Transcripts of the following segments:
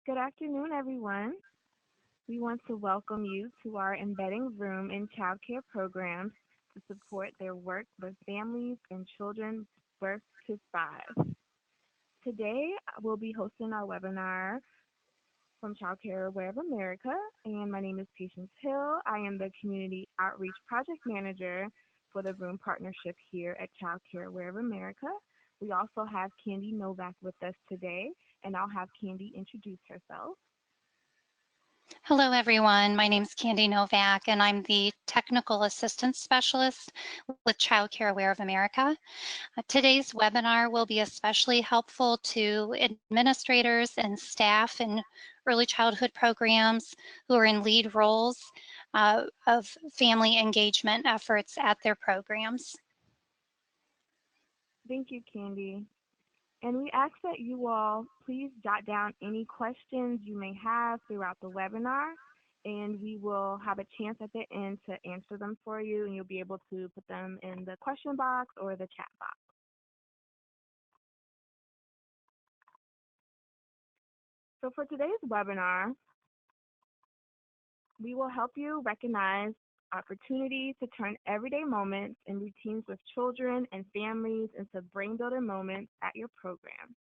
Good afternoon, everyone. We want to welcome you to our Embedding Vroom and childcare programs to support their work with families and children birth to 5. Today, we'll be hosting our webinar from Childcare Aware of America, and my name is Patience Hill. I am the Community Outreach Project Manager for the Vroom Partnership here at Childcare Aware of America. We also have Candy Novak with us today, and I'll have Candy introduce herself. Hello, everyone. My name is Candy Novak, and I'm the Technical Assistance Specialist with Child Care Aware of America. Today's webinar will be especially helpful to administrators and staff in early childhood programs who are in lead roles of family engagement efforts at their programs. Thank you, Candy. And we ask that you all please jot down any questions you may have throughout the webinar, and we will have a chance at the end to answer them for you, and you'll be able to put them in the question box or the chat box. So for today's webinar, we will help you recognize opportunities to turn everyday moments and routines with children and families into brain building moments at your program.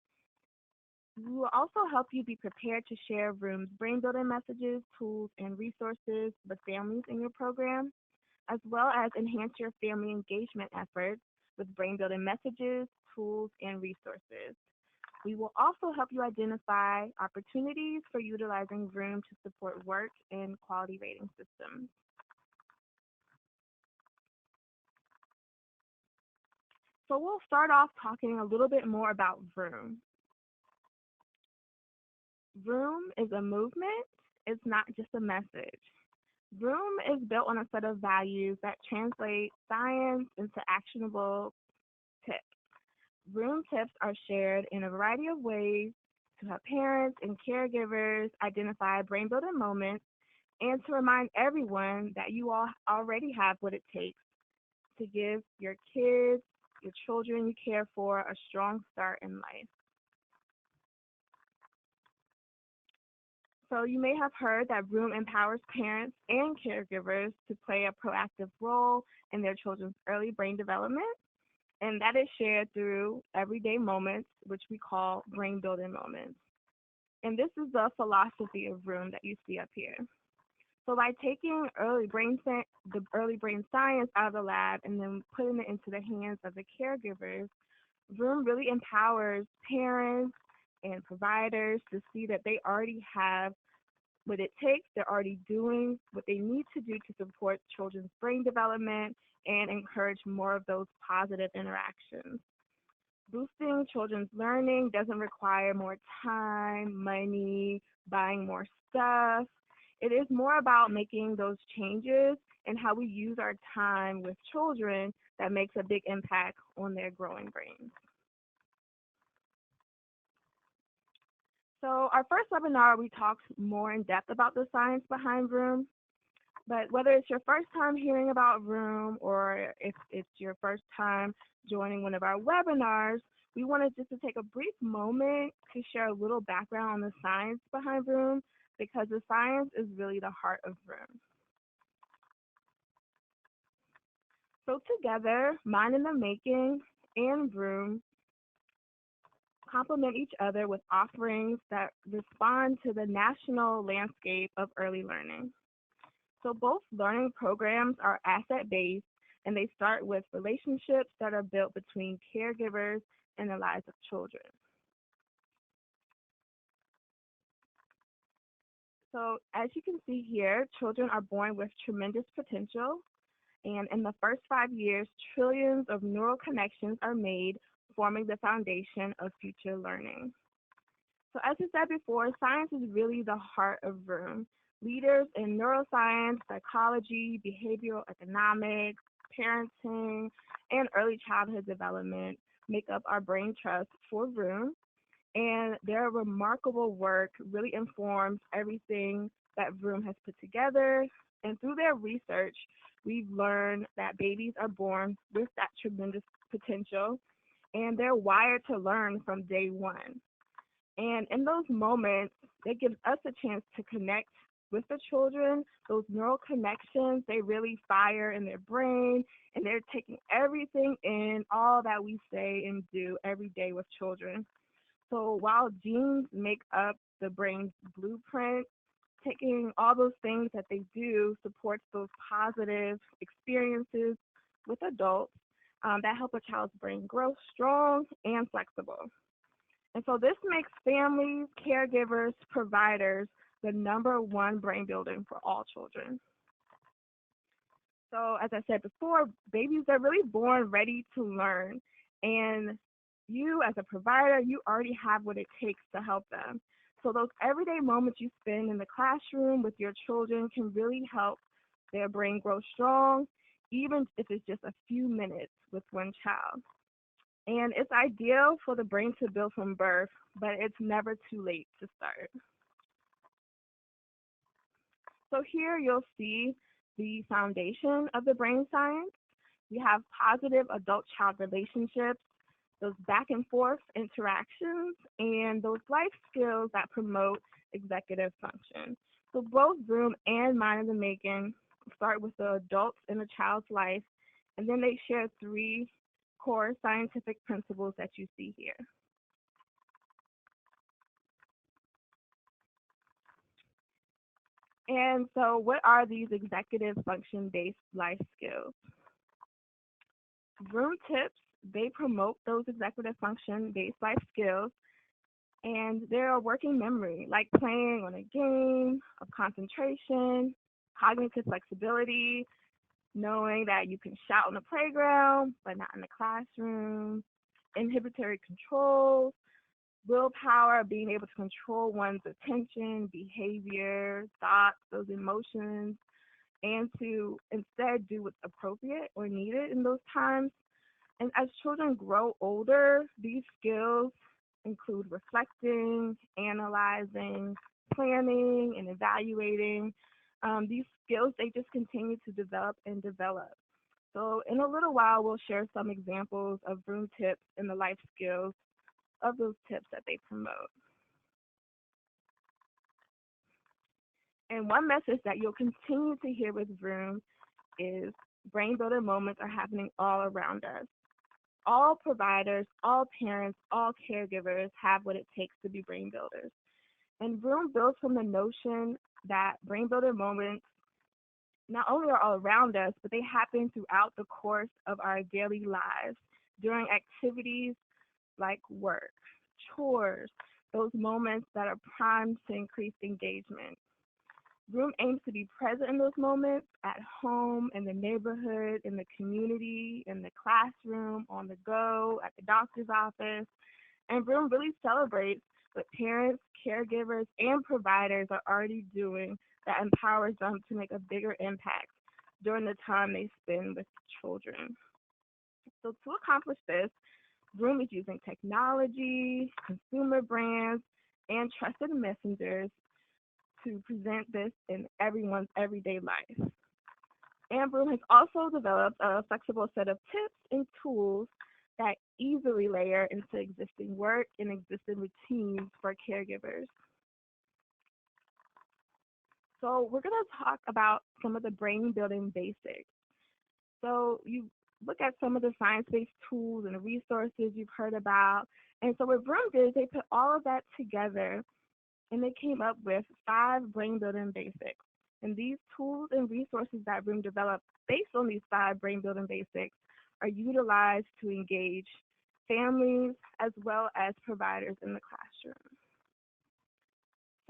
We will also help you be prepared to share Vroom's brain building messages, tools, and resources with families in your program, as well as enhance your family engagement efforts with brain building messages, tools, and resources. We will also help you identify opportunities for utilizing Vroom to support work and quality rating systems. So we'll start off talking a little bit more about Vroom. Vroom is a movement, it's not just a message. Vroom is built on a set of values that translate science into actionable tips. Vroom tips are shared in a variety of ways to help parents and caregivers identify brain building moments and to remind everyone that you all already have what it takes to give your kids, your children you care for, a strong start in life. So you may have heard that Vroom empowers parents and caregivers to play a proactive role in their children's early brain development, and that is shared through everyday moments, which we call brain building moments. And this is the philosophy of Vroom that you see up here. So by taking the early brain science out of the lab and then putting it into the hands of the caregivers, Vroom really empowers parents and providers to see that they already have what it takes. They're already doing what they need to do to support children's brain development and encourage more of those positive interactions. Boosting children's learning doesn't require more time, money, buying more stuff. It is more about making those changes and how we use our time with children that makes a big impact on their growing brains. So our first webinar, we talked more in depth about the science behind Vroom. But whether it's your first time hearing about Vroom or if it's your first time joining one of our webinars, we wanted just to take a brief moment to share a little background on the science behind Vroom, because the science is really the heart of Vroom. So together, Mind in the Making and Vroom complement each other with offerings that respond to the national landscape of early learning. So both learning programs are asset-based, and they start with relationships that are built between caregivers and the lives of children. So as you can see here, children are born with tremendous potential, and in the first 5 years, trillions of neural connections are made, forming the foundation of future learning. So as I said before, science is really the heart of Vroom. Leaders in neuroscience, psychology, behavioral economics, parenting, and early childhood development make up our brain trust for Vroom. And their remarkable work really informs everything that Vroom has put together. And through their research, we've learned that babies are born with that tremendous potential, and they're wired to learn from day one. And in those moments, That gives us a chance to connect with the children. Those neural connections, they really fire in their brain, and they're taking everything in, all that we say and do every day with children. So while genes make up the brain's blueprint, taking all those things that they do supports those positive experiences with adults that help a child's brain grow strong and flexible. And so this makes families, caregivers, providers the number one brain building for all children. So as I said before, babies are really born ready to learn. And you as a provider, you already have what it takes to help them. So those everyday moments you spend in the classroom with your children can really help their brain grow strong, even if it's just a few minutes with one child. And it's ideal for the brain to build from birth, but it's never too late to start. So here you'll see the foundation of the brain science. We have positive adult-child relationships, those back and forth interactions, and those life skills that promote executive function. So both Vroom and Mind in the Making start with the adults in a child's life, and then they share three core scientific principles that you see here. And so what are these executive function-based life skills? Vroom tips, they promote those executive function-based life skills, and they're a working memory, like playing on a game, of concentration, cognitive flexibility, knowing that you can shout on the playground, but not in the classroom, inhibitory controls, willpower, being able to control one's attention, behavior, thoughts, those emotions, and to instead do what's appropriate or needed in those times. And as children grow older, these skills include reflecting, analyzing, planning, and evaluating. These skills, they just continue to develop and develop. So in a little while, we'll share some examples of Vroom tips and the life skills of those tips that they promote. And one message that you'll continue to hear with Vroom is brain builder moments are happening all around us. All providers, all parents, all caregivers have what it takes to be brain builders. And Vroom builds from the notion that brain builder moments not only are all around us, but they happen throughout the course of our daily lives during activities like work, chores, those moments that are primed to increase engagement. Vroom aims to be present in those moments at home, in the neighborhood, in the community, in the classroom, on the go, at the doctor's office. And Vroom really celebrates what parents, caregivers, and providers are already doing that empowers them to make a bigger impact during the time they spend with children. So to accomplish this, Vroom is using technology, consumer brands, and trusted messengers to present this in everyone's everyday life. And Vroom has also developed a flexible set of tips and tools that easily layer into existing work and existing routines for caregivers. So we're going to talk about some of the brain building basics. So you look at some of the science-based tools and the resources you've heard about. And so what Vroom did is they put all of that together and they came up with 5 brain building basics. And these tools and resources that Vroom developed based on these 5 brain building basics are utilized to engage families as well as providers in the classroom.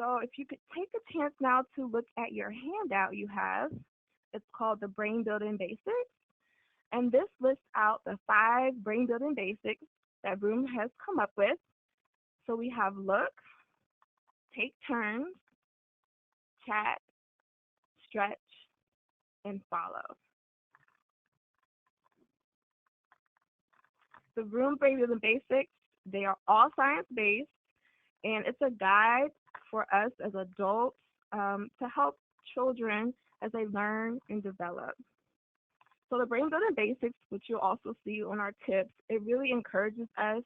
So if you could take a chance now to look at your handout you have, it's called the Brain Building Basics. And this lists out the 5 brain building basics that Vroom has come up with. So we have look, take turns, chat, stretch, and follow. The Vroom Brain Building Basics, they are all science-based, and it's a guide for us as adults to help children as they learn and develop. So the Brain Building Basics, which you'll also see on our tips, it really encourages us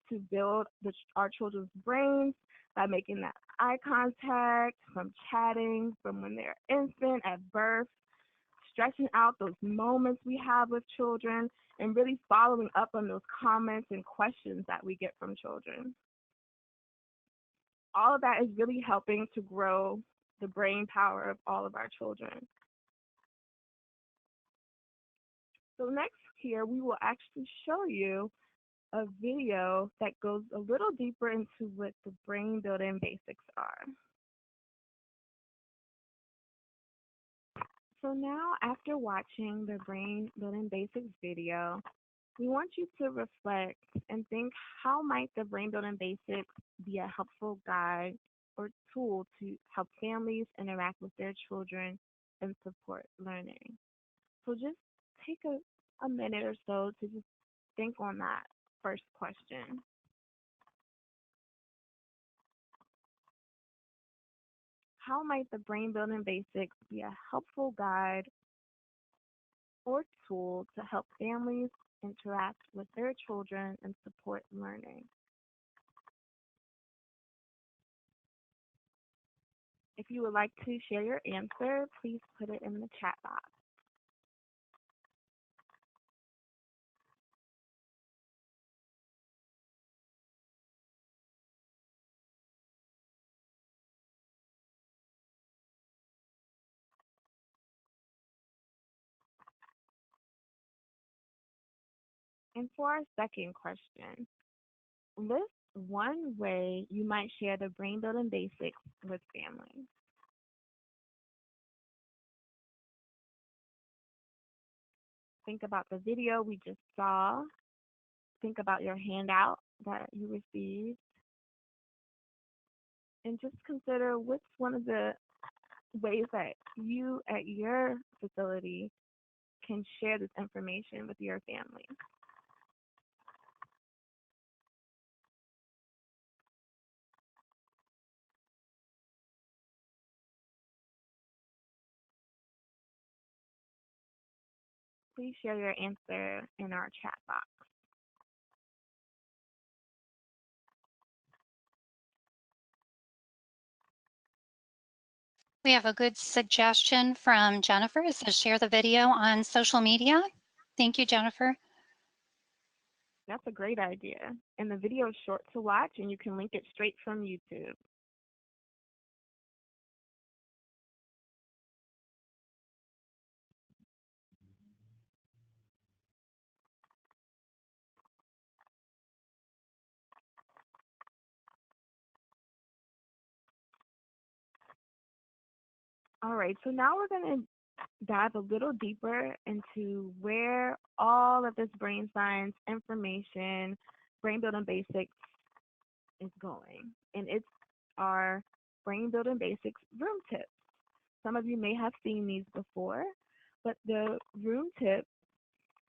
to build our children's brains by making that eye contact, from chatting, from when they're infant, at birth, stretching out those moments we have with children, and really following up on those comments and questions that we get from children. All of that is really helping to grow the brain power of all of our children. So next here, we will actually show you a video that goes a little deeper into what the brain building basics are. So now, after watching the brain building basics video, we want you to reflect and think, how might the brain building basics be a helpful guide or tool to help families interact with their children and support learning? So just take a minute or so to just think on that first question. How might the brain building basics be a helpful guide or tool to help families interact with their children and support learning? If you would like to share your answer, please put it in the chat box. And for our second question, list one way you might share the brain building basics with families. Think about the video we just saw. Think about your handout that you received. And just consider what's one of the ways that you at your facility can share this information with your family. Please share your answer in our chat box. We have a good suggestion from Jennifer. It says share the video on social media. Thank you, Jennifer. That's a great idea. And the video is short to watch, and you can link it straight from YouTube. All right, so now we're going to dive a little deeper into where all of this brain science information, brain building basics is going. And it's our brain building basics room tips. Some of you may have seen these before, but the room tips,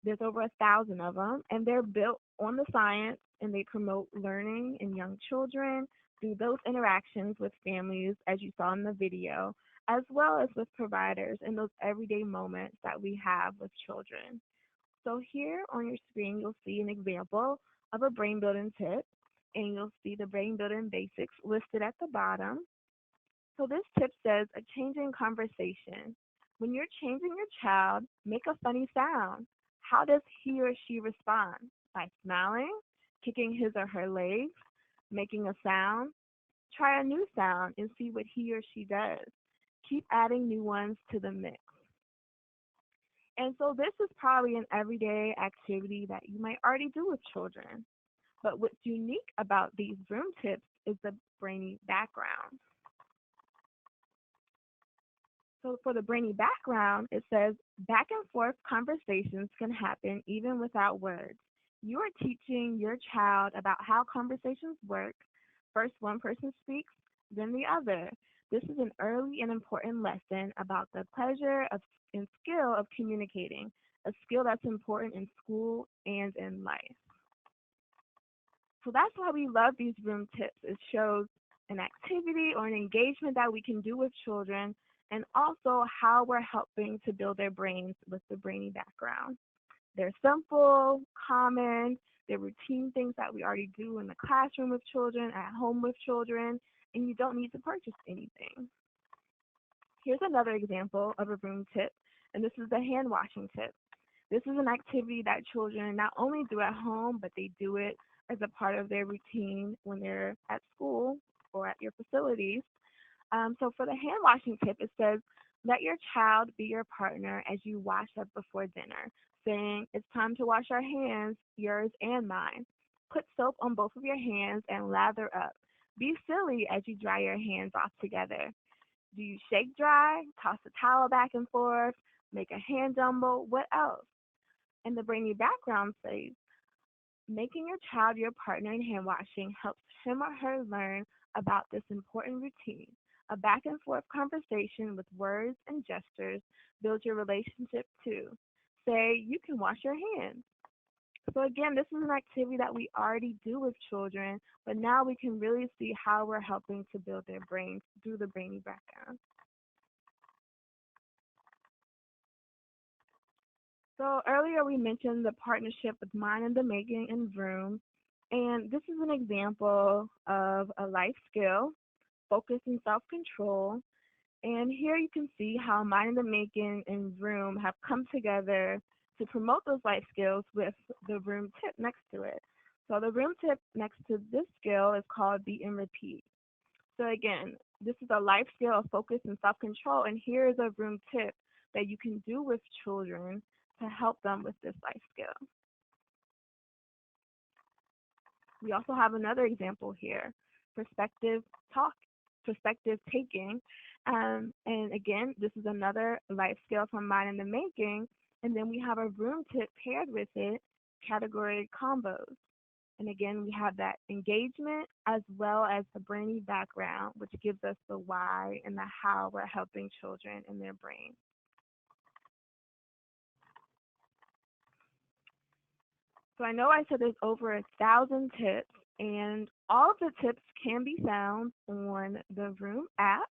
there's over 1,000 of them, and they're built on the science, and they promote learning in young children through those interactions with families, as you saw in the video, as well as with providers in those everyday moments that we have with children. So here on your screen, you'll see an example of a brain building tip, and you'll see the brain building basics listed at the bottom. So this tip says a changing conversation. When you're changing your child, make a funny sound. How does he or she respond? By smiling, kicking his or her legs, making a sound. Try a new sound and see what he or she does. Keep adding new ones to the mix. And so this is probably an everyday activity that you might already do with children. But what's unique about these room tips is the brainy background. So for the brainy background, it says back and forth conversations can happen even without words. You are teaching your child about how conversations work. First one person speaks, then the other. This is an early and important lesson about the pleasure of and skill of communicating, a skill that's important in school and in life. So that's why we love these room tips. It shows an activity or an engagement that we can do with children, and also how we're helping to build their brains with the brainy background. They're simple, common, they're routine things that we already do in the classroom with children, at home with children, and you don't need to purchase anything. Here's another example of a room tip, and this is the hand washing tip. This is an activity that children not only do at home, but they do it as a part of their routine when they're at school or at your facilities. So for the hand washing tip, it says, let your child be your partner as you wash up before dinner, saying, it's time to wash our hands, yours and mine. Put soap on both of your hands and lather up. Be silly as you dry your hands off together. Do you shake dry, toss the towel back and forth, make a hand jumble? What else? And the brainy background says, making your child your partner in hand washing helps him or her learn about this important routine. A back and forth conversation with words and gestures builds your relationship too. Say, you can wash your hands. So again, this is an activity that we already do with children, but now we can really see how we're helping to build their brains through the brainy background. So earlier we mentioned the partnership with Mind in the Making and Vroom, and this is an example of a life skill, focus and self-control. And here you can see how Mind in the Making and Vroom have come together to promote those life skills with the Vroom tip next to it. So the Vroom tip next to this skill is called Beat and Repeat. So again, this is a life skill of focus and self-control, and here is a Vroom tip that you can do with children to help them with this life skill. We also have another example here, perspective talk, perspective taking. And again, this is another life skill from Mind in the Making. And then we have a Vroom tip paired with it, category combos. And again, we have that engagement as well as the brainy background, which gives us the why and the how we're helping children in their brain. So I know I said there's over 1,000 tips, and all of the tips can be found on the Vroom app.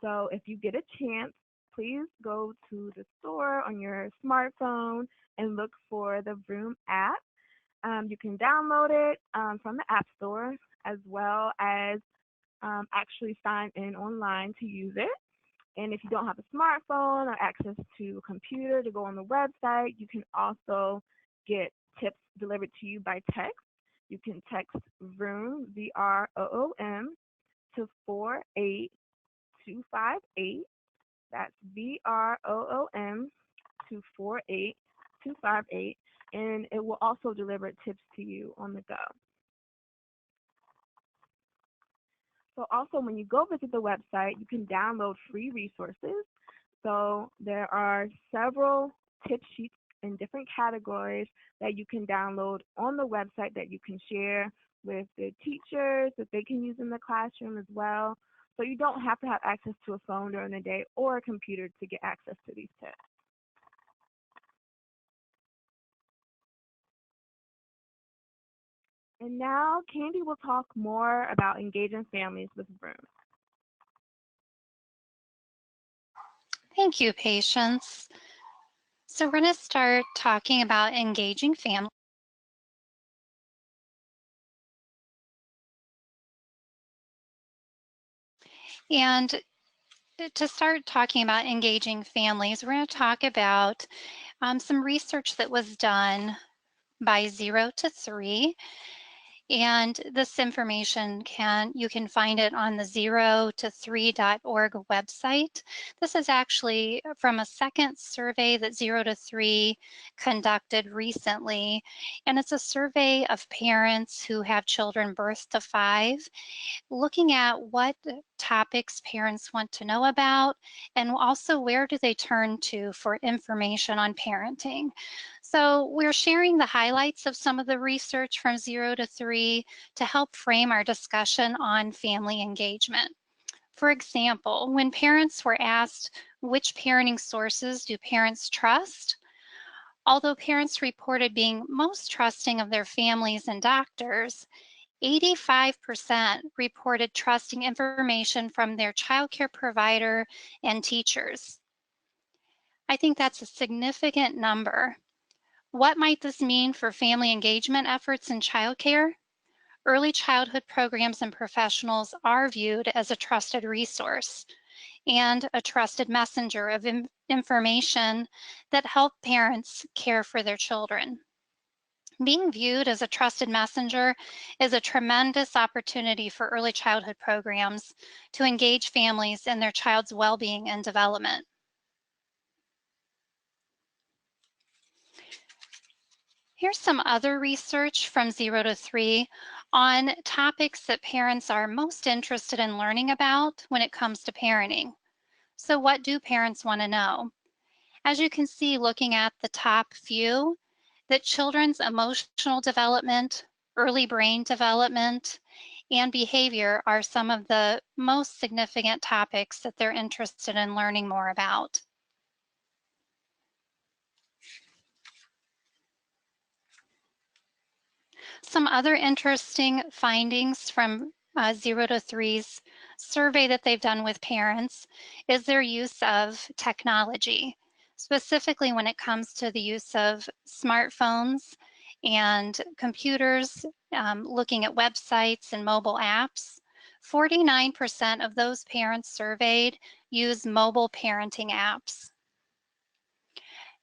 So if you get a chance, please go to the store on your smartphone and look for the Vroom app. You can download it from the App Store as well as actually sign in online to use it. And if you don't have a smartphone or access to a computer to go on the website, you can also get tips delivered to you by text. You can text Vroom, VROOM, to 48258. That's VROOM to 48258. And it will also deliver tips to you on the go. So also when you go visit the website, you can download free resources. So there are several tip sheets in different categories that you can download on the website that you can share with the teachers that they can use in the classroom as well. So you don't have to have access to a phone during the day or a computer to get access to these tips. And now Candy will talk more about engaging families with Vroom. Thank you, Patience. So we're going to start talking about engaging families. And to start talking about engaging families, we're going to talk about some research that was done by 0 to 3. And this information you can find it on the 0to3.org website. This is actually from a second survey that 0 to 3 conducted recently. And it's a survey of parents who have children birth to 5, looking at what topics parents want to know about, and also where do they turn to for information on parenting. So we're sharing the highlights of some of the research from 0 to 3 to help frame our discussion on family engagement. For example, when parents were asked which parenting sources do parents trust, although parents reported being most trusting of their families and doctors, 85% reported trusting information from their childcare provider and teachers. I think that's a significant number. What might this mean for family engagement efforts in childcare? early childhood programs and professionals are viewed as a trusted resource and a trusted messenger of information that help parents care for their children. Being viewed as a trusted messenger is a tremendous opportunity for early childhood programs to engage families in their child's well-being and development. Here's some other research from 0 to 3 on topics that parents are most interested in learning about when it comes to parenting. So what do parents want to know? As you can see, looking at the top few, that children's emotional development, early brain development, and behavior are some of the most significant topics that they're interested in learning more about. Some other interesting findings from 0 to 3's survey that they've done with parents is their use of technology, specifically when it comes to the use of smartphones and computers, looking at websites and mobile apps. 49% of those parents surveyed use mobile parenting apps.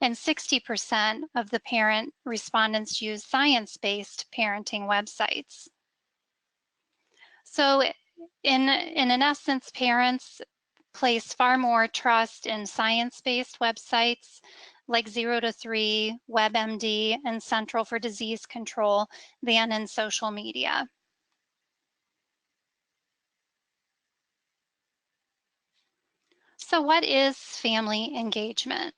And 60% of the parent respondents use science-based parenting websites. So in an essence, parents place far more trust in science-based websites like 0 to 3, WebMD, and Central for Disease Control than in social media. So what is family engagement?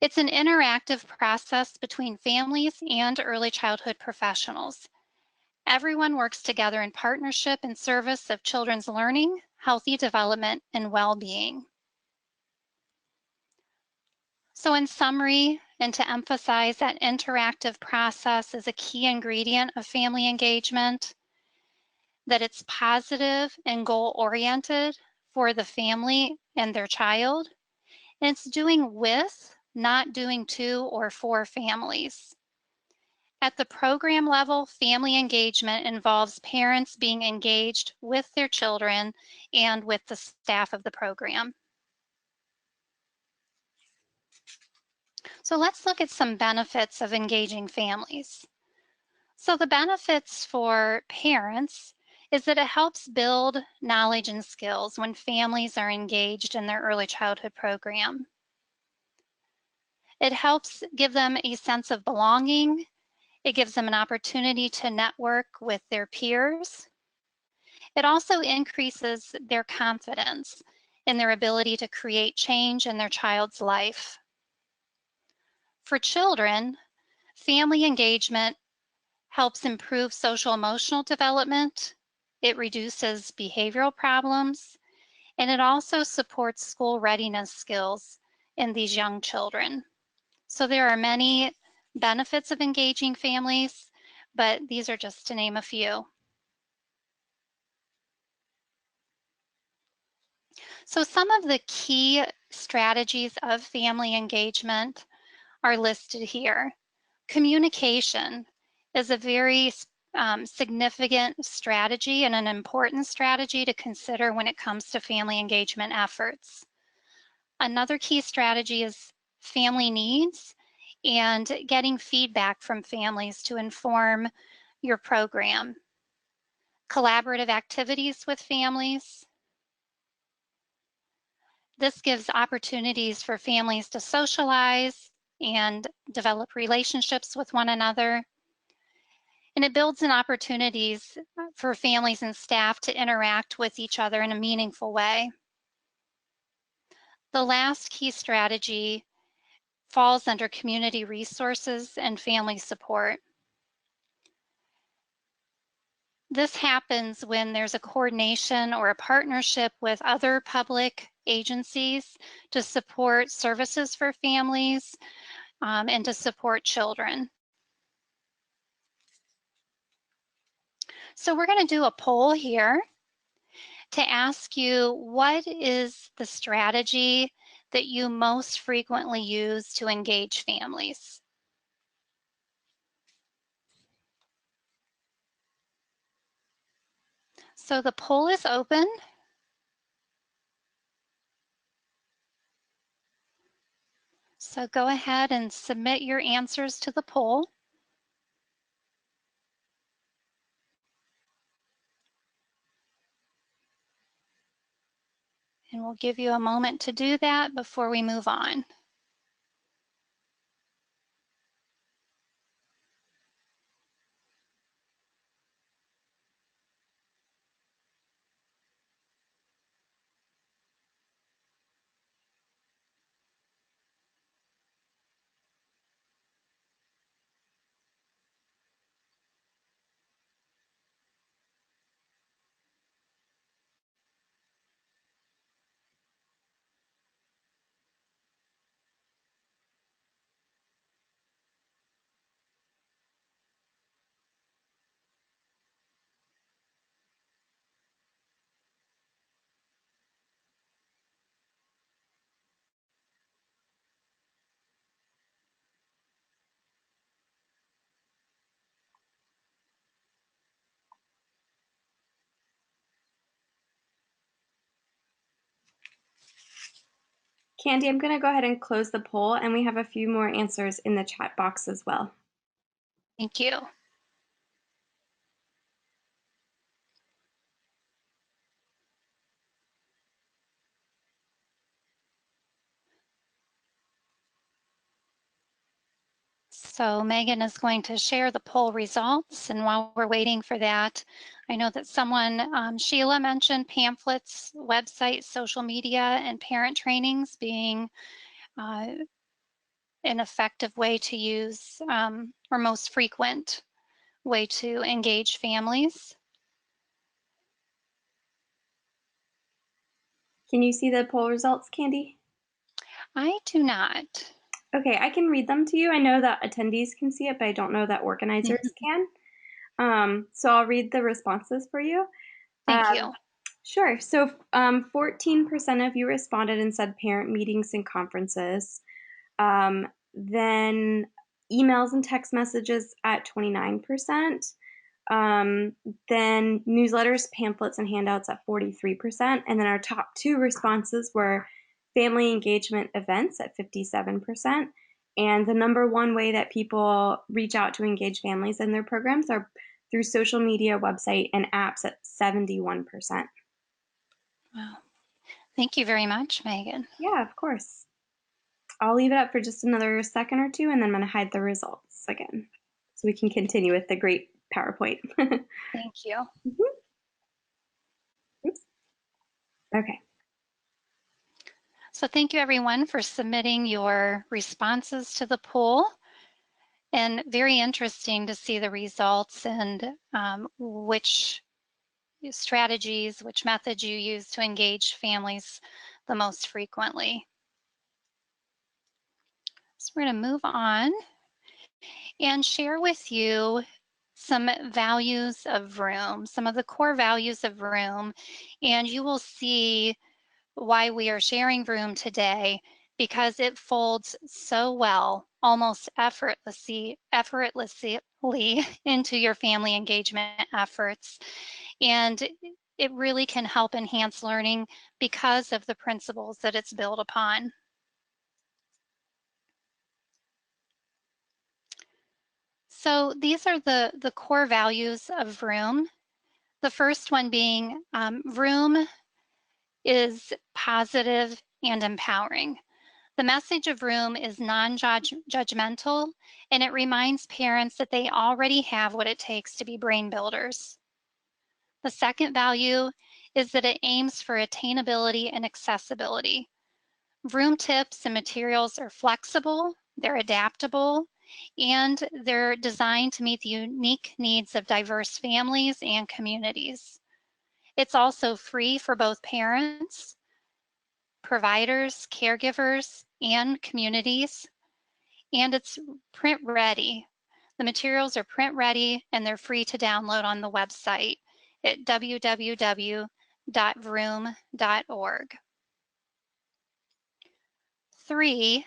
It's an interactive process between families and early childhood professionals. Everyone works together in partnership in service of children's learning, healthy development, and well-being. So in summary, and to emphasize that interactive process is a key ingredient of family engagement, that it's positive and goal-oriented for the family and their child, and it's doing with, not doing to or for families. At the program level, family engagement involves parents being engaged with their children and with the staff of the program. So let's look at some benefits of engaging families. So the benefits for parents is that it helps build knowledge and skills when families are engaged in their early childhood program. It helps give them a sense of belonging. It gives them an opportunity to network with their peers. It also increases their confidence in their ability to create change in their child's life. For children, family engagement helps improve social emotional development. It reduces behavioral problems, and it also supports school readiness skills in these young children. So there are many benefits of engaging families, but these are just to name a few. So some of the key strategies of family engagement are listed here. Communication is a very significant strategy and an important strategy to consider when it comes to family engagement efforts. Another key strategy is family needs and getting feedback from families to inform your program. Collaborative activities with families. This gives opportunities for families to socialize and develop relationships with one another. And it builds in opportunities for families and staff to interact with each other in a meaningful way. The last key strategy falls under community resources and family support. This happens when there's a coordination or a partnership with other public agencies to support services for families and to support children. So we're going to do a poll here to ask you, what is the strategy that you most frequently use to engage families? So the poll is open. So go ahead and submit your answers to the poll. And we'll give you a moment to do that before we move on. Candy, I'm going to go ahead and close the poll, and we have a few more answers in the chat box as well. Thank you. So Megan is going to share the poll results, and while we're waiting for that, I know that someone, Sheila, mentioned pamphlets, websites, social media, and parent trainings being an effective way to use, or most frequent way to engage families. Can you see the poll results, Candy? I do not. Okay, I can read them to you. I know that attendees can see it, but I don't know that organizers can. So I'll read the responses for you. Thank you. Sure. So 14% of you responded and said parent meetings and conferences. Then emails and text messages at 29%. Then newsletters, pamphlets, and handouts at 43%. And then our top two responses were family engagement events at 57%. And the number one way that people reach out to engage families in their programs are through social media, website, and apps at 71%. Wow. Thank you very much, Megan. Yeah, of course. I'll leave it up for just another second or two, and then I'm going to hide the results again so we can continue with the great PowerPoint. Thank you. Oops. Okay. So thank you everyone for submitting your responses to the poll. And very interesting to see the results and which strategies, which methods you use to engage families the most frequently. So we're going to move on and share with you some values of Vroom, some of the core values of Vroom, and you will see why we are sharing Vroom today, because it folds so well, almost effortlessly into your family engagement efforts. And it really can help enhance learning because of the principles that it's built upon. So these are the core values of Vroom. The first one being Vroom is positive and empowering. The message of Vroom is non-judgmental, and it reminds parents that they already have what it takes to be brain builders. The second value is that it aims for attainability and accessibility. Vroom tips and materials are flexible, they're adaptable, and they're designed to meet the unique needs of diverse families and communities. It's also free for both parents, providers, caregivers, and communities, and it's print ready. The materials are print ready and they're free to download on the website at www.vroom.org. 3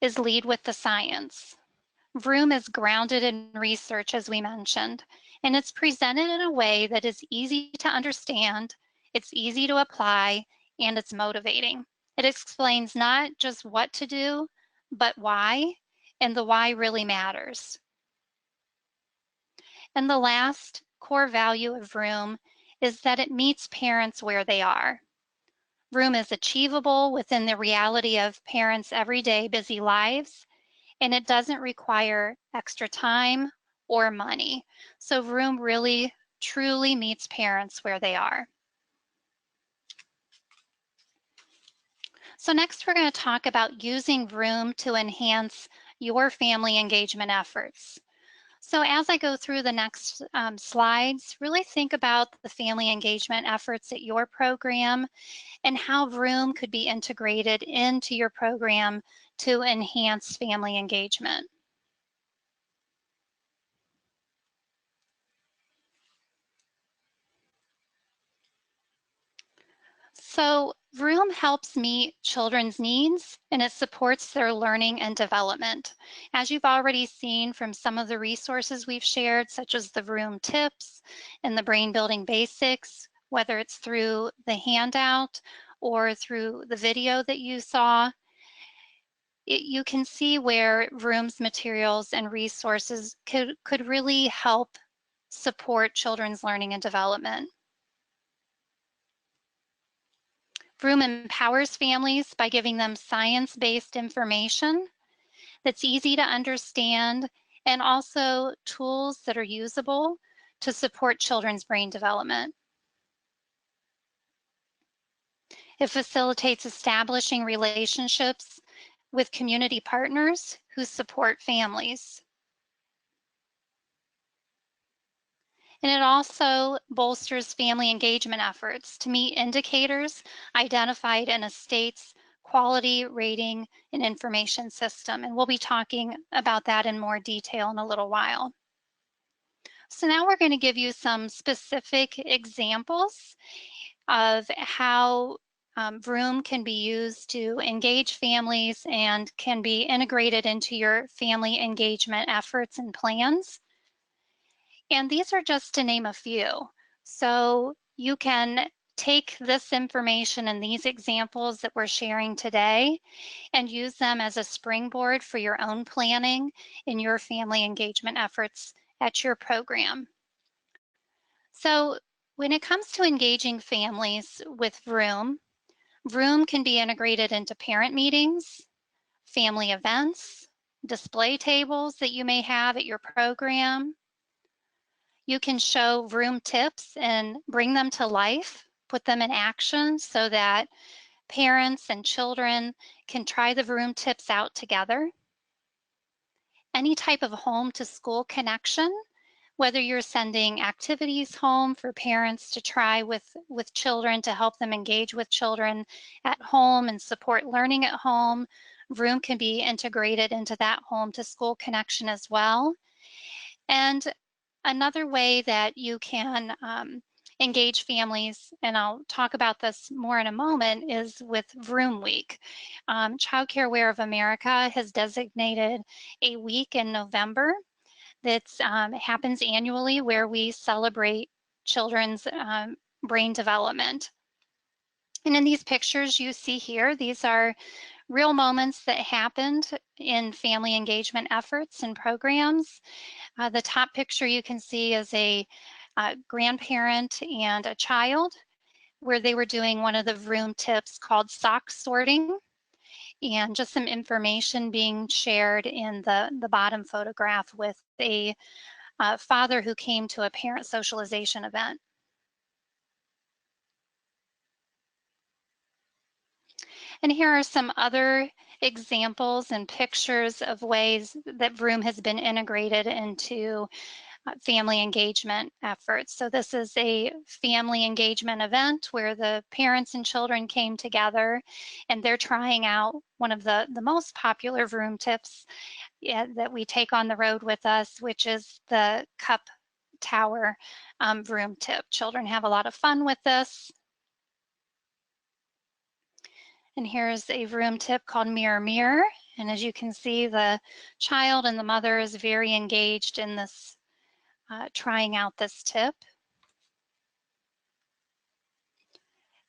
is lead with the science. Vroom is grounded in research, as we mentioned, And it's presented in a way that is easy to understand, it's easy to apply, and it's motivating. It explains not just what to do, but why, and the why really matters. And the last core value of Vroom is that it meets parents where they are. Vroom is achievable within the reality of parents' everyday busy lives, and it doesn't require extra time or money. So Vroom really, truly meets parents where they are. So next, we're going to talk about using Vroom to enhance your family engagement efforts. So as I go through the next slides, really think about the family engagement efforts at your program and how Vroom could be integrated into your program to enhance family engagement. So Vroom helps meet children's needs and it supports their learning and development. As you've already seen from some of the resources we've shared, such as the Vroom tips and the brain building basics, whether it's through the handout or through the video that you saw, you can see where Vroom's materials and resources could really help support children's learning and development. Vroom empowers families by giving them science-based information that's easy to understand and also tools that are usable to support children's brain development. It facilitates establishing relationships with community partners who support families. And it also bolsters family engagement efforts to meet indicators identified in a state's quality rating and information system. And we'll be talking about that in more detail in a little while. So now we're going to give you some specific examples of how Vroom can be used to engage families and can be integrated into your family engagement efforts and plans. And these are just to name a few. So you can take this information and these examples that we're sharing today and use them as a springboard for your own planning in your family engagement efforts at your program. So when it comes to engaging families with Vroom, Vroom can be integrated into parent meetings, family events, display tables that you may have at your program. You can show Vroom tips and bring them to life, put them in action so that parents and children can try the Vroom tips out together. Any type of home to school connection, whether you're sending activities home for parents to try with children to help them engage with children at home and support learning at home, Vroom can be integrated into that home to school connection as well. And another way that you can engage families, and I'll talk about this more in a moment, is with Vroom Week. Child Care Aware of America has designated a week in November that happens annually where we celebrate children's brain development. And in these pictures you see here, these are real moments that happened in family engagement efforts and programs. The top picture you can see is a grandparent and a child where they were doing one of the Vroom tips called sock sorting, and just some information being shared in the bottom photograph with a father who came to a parent socialization event. And here are some other examples and pictures of ways that Vroom has been integrated into family engagement efforts. So this is a family engagement event where the parents and children came together and they're trying out one of the most popular Vroom tips that we take on the road with us, which is the cup tower Vroom tip. Children have a lot of fun with this. And here's a Vroom tip called Mirror Mirror. And as you can see, the child and the mother is very engaged in this trying out this tip.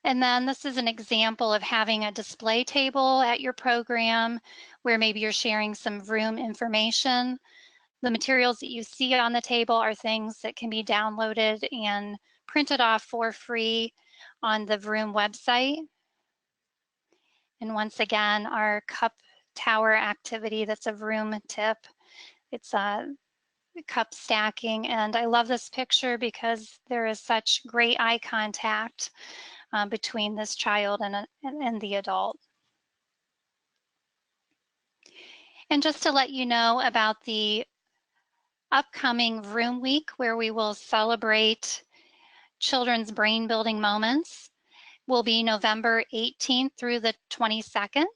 And then this is an example of having a display table at your program where maybe you're sharing some Vroom information. The materials that you see on the table are things that can be downloaded and printed off for free on the Vroom website. And once again, our cup tower activity, that's a Vroom tip. It's a cup stacking, and I love this picture because there is such great eye contact between this child and the adult. And just to let you know about the upcoming Vroom Week, where we will celebrate children's brain building moments, will be November 18th through the 22nd.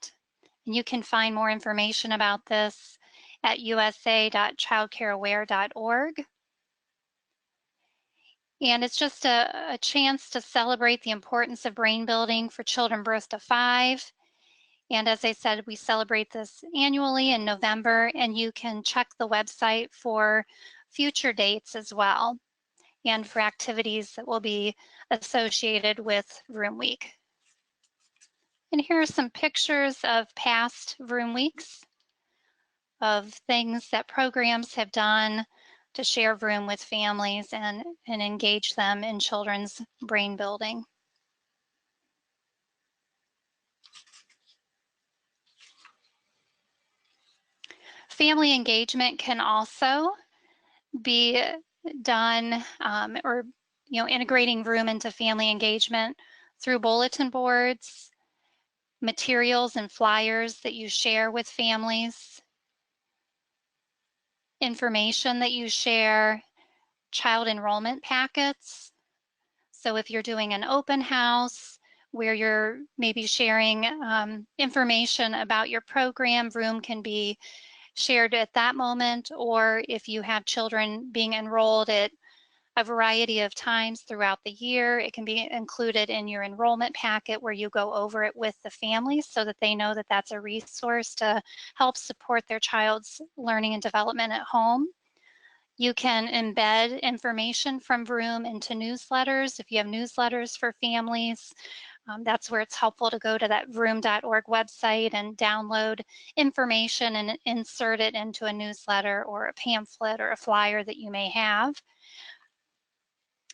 And you can find more information about this at usa.childcareaware.org. And it's just a chance to celebrate the importance of brain building for children birth to 5. And as I said, we celebrate this annually in November, and you can check the website for future dates as well, and for activities that will be associated with Vroom Week. And here are some pictures of past Vroom Weeks, of things that programs have done to share Vroom with families and engage them in children's brain building. Family engagement can also be done or integrating Vroom into family engagement through bulletin boards, materials and flyers that you share with families, information that you share, child enrollment packets. So if you're doing an open house where you're maybe sharing information about your program, Vroom can be shared at that moment, or if you have children being enrolled at a variety of times throughout the year, it can be included in your enrollment packet where you go over it with the families so that they know that that's a resource to help support their child's learning and development at home. You can embed information from Vroom into newsletters. If you have newsletters for families, that's where it's helpful to go to that vroom.org website and download information and insert it into a newsletter or a pamphlet or a flyer that you may have.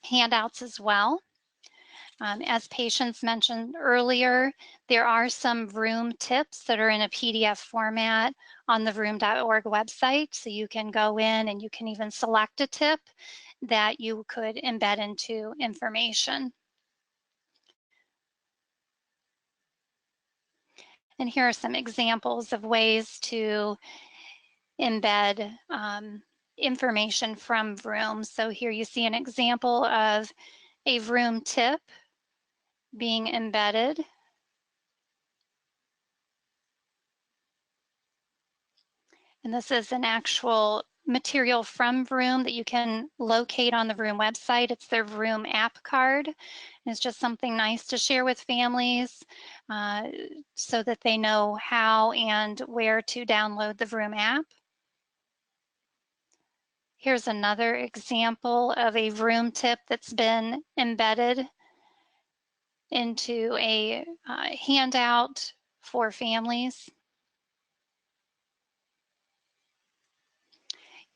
Handouts as well. As Patience mentioned earlier, there are some Vroom tips that are in a PDF format on the vroom.org website. So you can go in and you can even select a tip that you could embed into information. And here are some examples of ways to embed information from Vroom. So here you see an example of a Vroom tip being embedded. And this is an actual material from Vroom that you can locate on the Vroom website. It's their Vroom app card. And it's just something nice to share with families so that they know how and where to download the Vroom app. Here's another example of a Vroom tip that's been embedded into a handout for families.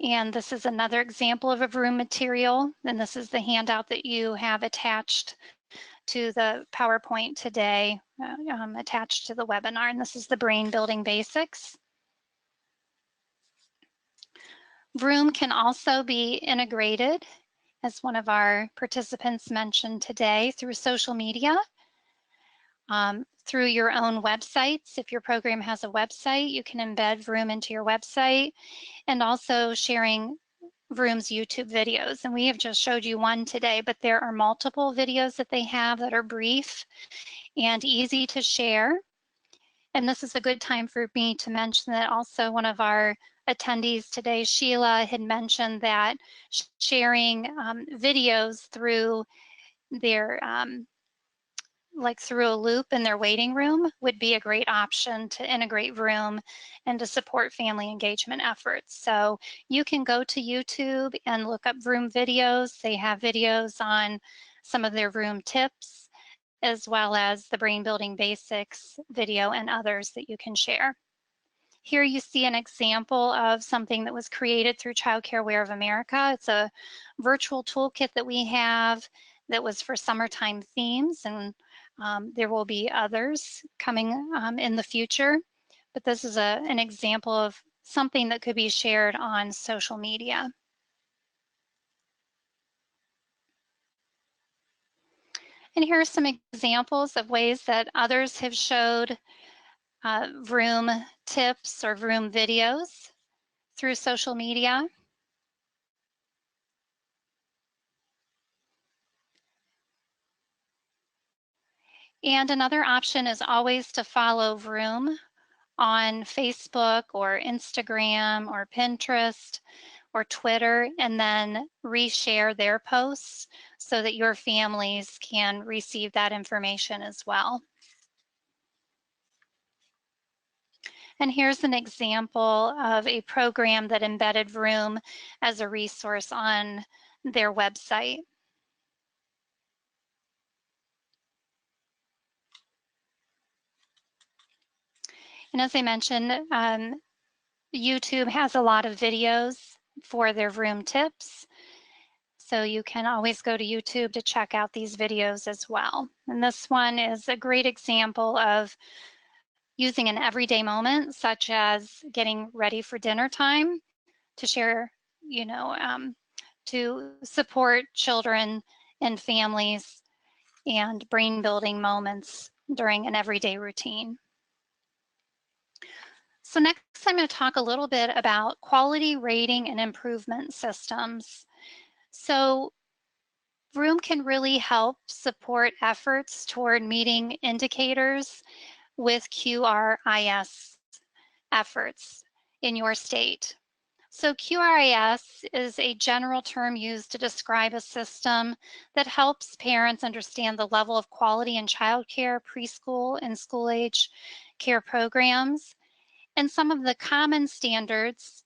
And this is another example of a Vroom material. And this is the handout that you have attached to the PowerPoint today, attached to the webinar. And this is the Brain Building Basics. Vroom can also be integrated, as one of our participants mentioned today, through social media, through your own websites. If your program has a website, you can embed Vroom into your website, and also sharing Vroom's YouTube videos. And we have just showed you one today, but there are multiple videos that they have that are brief and easy to share. And this is a good time for me to mention that also one of our attendees today, Sheila, had mentioned that sharing videos through their like through a loop in their waiting room would be a great option to integrate Vroom and to support family engagement efforts. So you can go to YouTube and look up Vroom videos. They have videos on some of their Vroom tips, as well as the Brain Building Basics video and others that you can share. Here you see an example of something that was created through Child Care Aware of America. It's a virtual toolkit that we have that was for summertime themes, and there will be others coming in the future. But this is an example of something that could be shared on social media. And here are some examples of ways that others have showed Vroom tips or Vroom videos through social media. And another option is always to follow Vroom on Facebook or Instagram or Pinterest or Twitter, and then reshare their posts so that your families can receive that information as well. And here's an example of a program that embedded Vroom as a resource on their website. And as I mentioned, YouTube has a lot of videos for their Vroom tips. So you can always go to YouTube to check out these videos as well. And this one is a great example of using an everyday moment, such as getting ready for dinner time, to share, to support children and families and brain building moments during an everyday routine. So next, I'm going to talk a little bit about quality rating and improvement systems. So Vroom can really help support efforts toward meeting indicators with QRIS efforts in your state. So QRIS is a general term used to describe a system that helps parents understand the level of quality in childcare, preschool, and school-age care programs. And some of the common standards,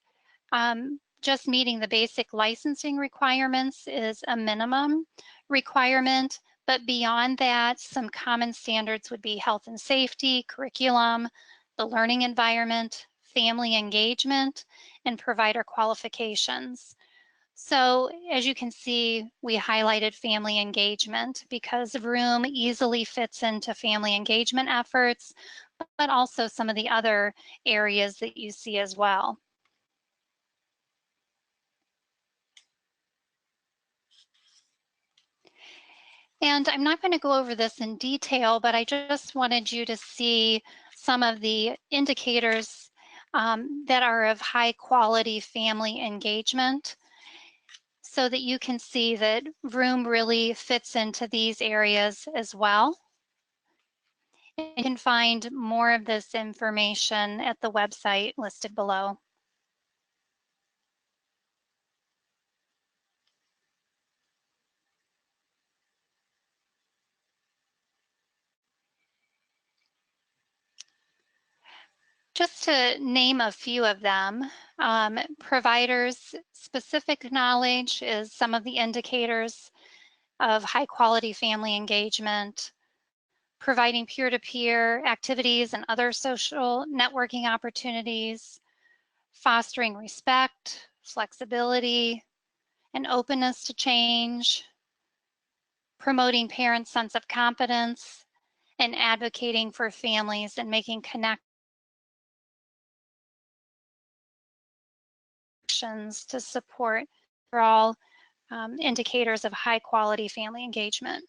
just meeting the basic licensing requirements is a minimum requirement, but beyond that, some common standards would be health and safety, curriculum, the learning environment, family engagement, and provider qualifications. So as you can see, we highlighted family engagement because Vroom easily fits into family engagement efforts, but also some of the other areas that you see as well. And I'm not going to go over this in detail, but I just wanted you to see some of the indicators that are of high quality family engagement so that you can see that Vroom really fits into these areas as well. You can find more of this information at the website listed below. Just to name a few of them, providers' specific knowledge is some of the indicators of high quality family engagement, providing peer-to-peer activities and other social networking opportunities, fostering respect, flexibility, and openness to change, promoting parents' sense of competence, and advocating for families and making connections to support overall indicators of high quality family engagement.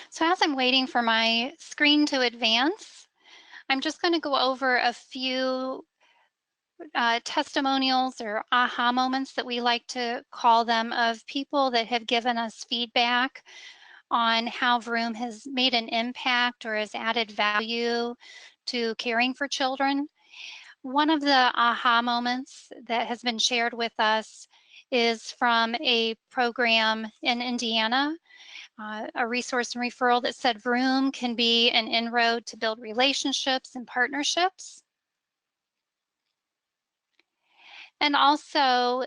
So as I'm waiting for my screen to advance, I'm just going to go over a few testimonials or aha moments that we like to call them of people that have given us feedback on how Vroom has made an impact or has added value to caring for children. One of the aha moments that has been shared with us is from a program in Indiana, a resource and referral that said Vroom can be an inroad to build relationships and partnerships. And also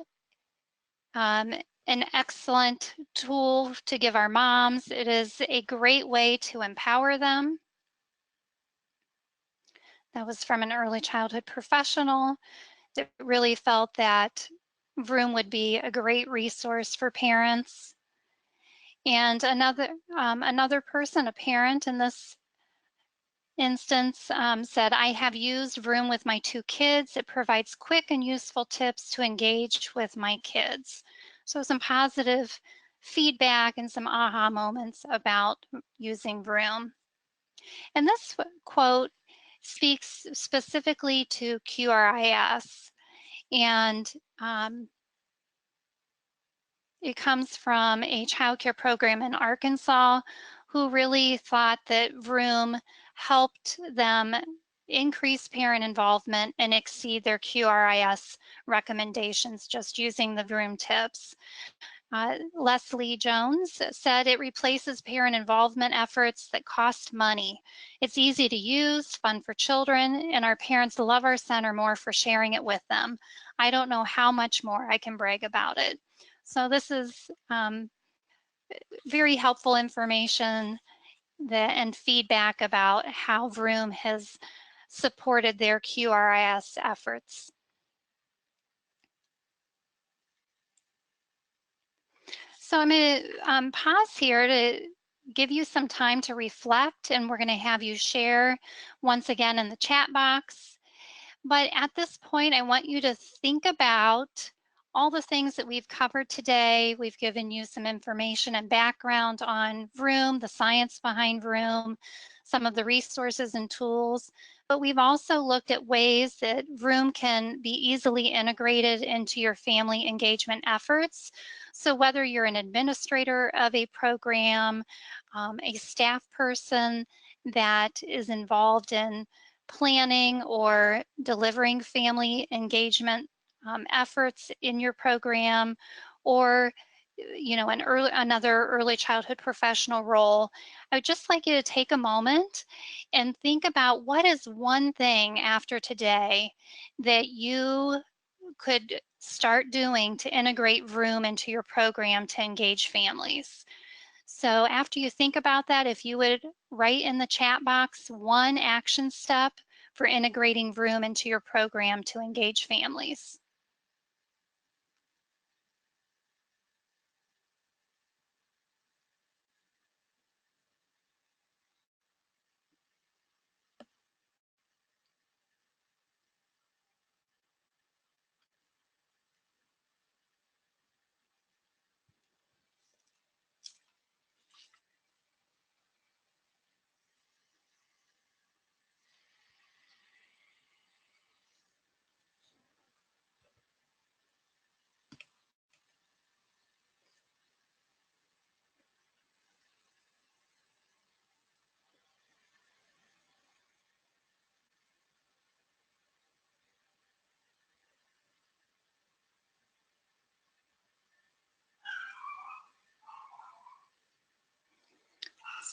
an excellent tool to give our moms. It is a great way to empower them. That was from an early childhood professional that really felt that Vroom would be a great resource for parents. And another person, a parent in this instance, said, I have used Vroom with my 2 kids. It provides quick and useful tips to engage with my kids. So some positive feedback and some aha moments about using Vroom. And this quote speaks specifically to QRIS, and it comes from a childcare program in Arkansas who really thought that Vroom helped them increase parent involvement and exceed their QRIS recommendations just using the Vroom tips. Leslie Jones said it replaces parent involvement efforts that cost money. It's easy to use, fun for children, and our parents love our center more for sharing it with them. I don't know how much more I can brag about it. So this is very helpful information and feedback about how Vroom has supported their QRIS efforts. So I'm going to pause here to give you some time to reflect, and we're going to have you share once again in the chat box. But at this point, I want you to think about all the things that we've covered today. We've given you some information and background on Vroom, the science behind Vroom, some of the resources and tools, but we've also looked at ways that Vroom can be easily integrated into your family engagement efforts. So whether you're an administrator of a program, a staff person that is involved in planning or delivering family engagement efforts in your program, or another early childhood professional role, I would just like you to take a moment and think about what is one thing after today that you could start doing to integrate Vroom into your program to engage families. So after you think about that, if you would write in the chat box one action step for integrating Vroom into your program to engage families.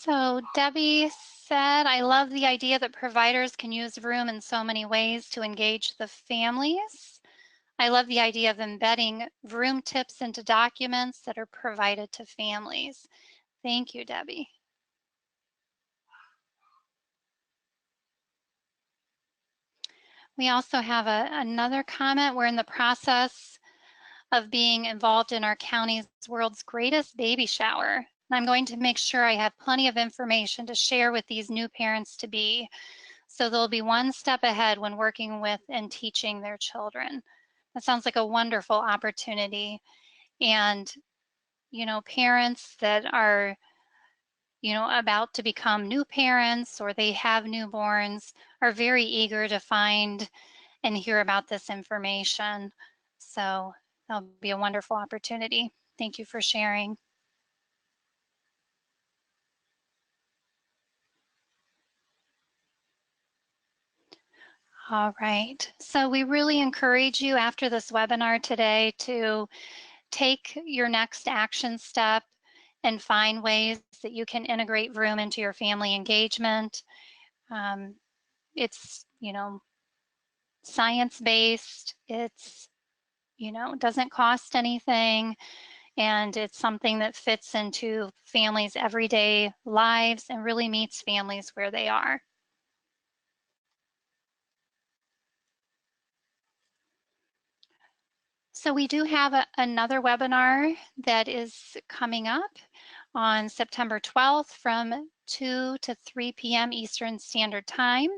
So Debbie said, I love the idea that providers can use Vroom in so many ways to engage the families. I love the idea of embedding Vroom tips into documents that are provided to families. Thank you, Debbie. We also have another comment. We're in the process of being involved in our county's world's greatest baby shower. I'm going to make sure I have plenty of information to share with these new parents to be, so they'll be one step ahead when working with and teaching their children. That sounds like a wonderful opportunity. And, parents that are, about to become new parents or they have newborns are very eager to find and hear about this information. So that'll be a wonderful opportunity. Thank you for sharing. All right. So we really encourage you after this webinar today to take your next action step and find ways that you can integrate Vroom into your family engagement. It's, science-based. It's, doesn't cost anything. And it's something that fits into families' everyday lives and really meets families where they are. So we do have another webinar that is coming up on September 12th from 2 to 3 p.m. Eastern Standard Time.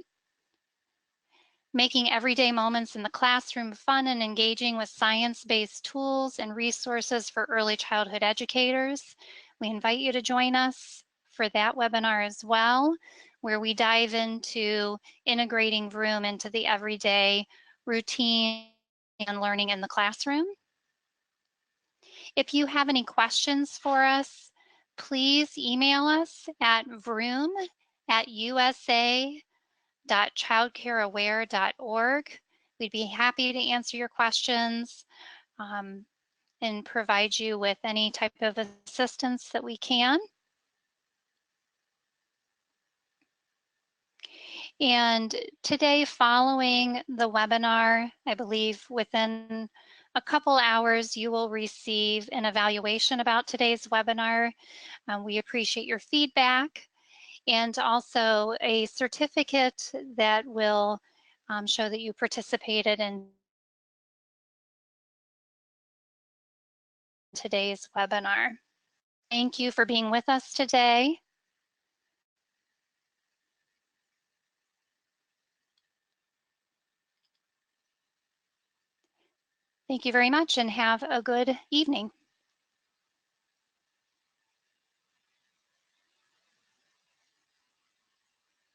Making everyday moments in the classroom fun and engaging with science-based tools and resources for early childhood educators. We invite you to join us for that webinar as well, where we dive into integrating Vroom into the everyday routine and learning in the classroom. If you have any questions for us, please email us at vroom@usa.childcareaware.org. We'd be happy to answer your questions and provide you with any type of assistance that we can. And today, following the webinar, I believe within a couple hours, you will receive an evaluation about today's webinar. We appreciate your feedback, and also a certificate that will show that you participated in today's webinar. Thank you for being with us today. Thank you very much and have a good evening.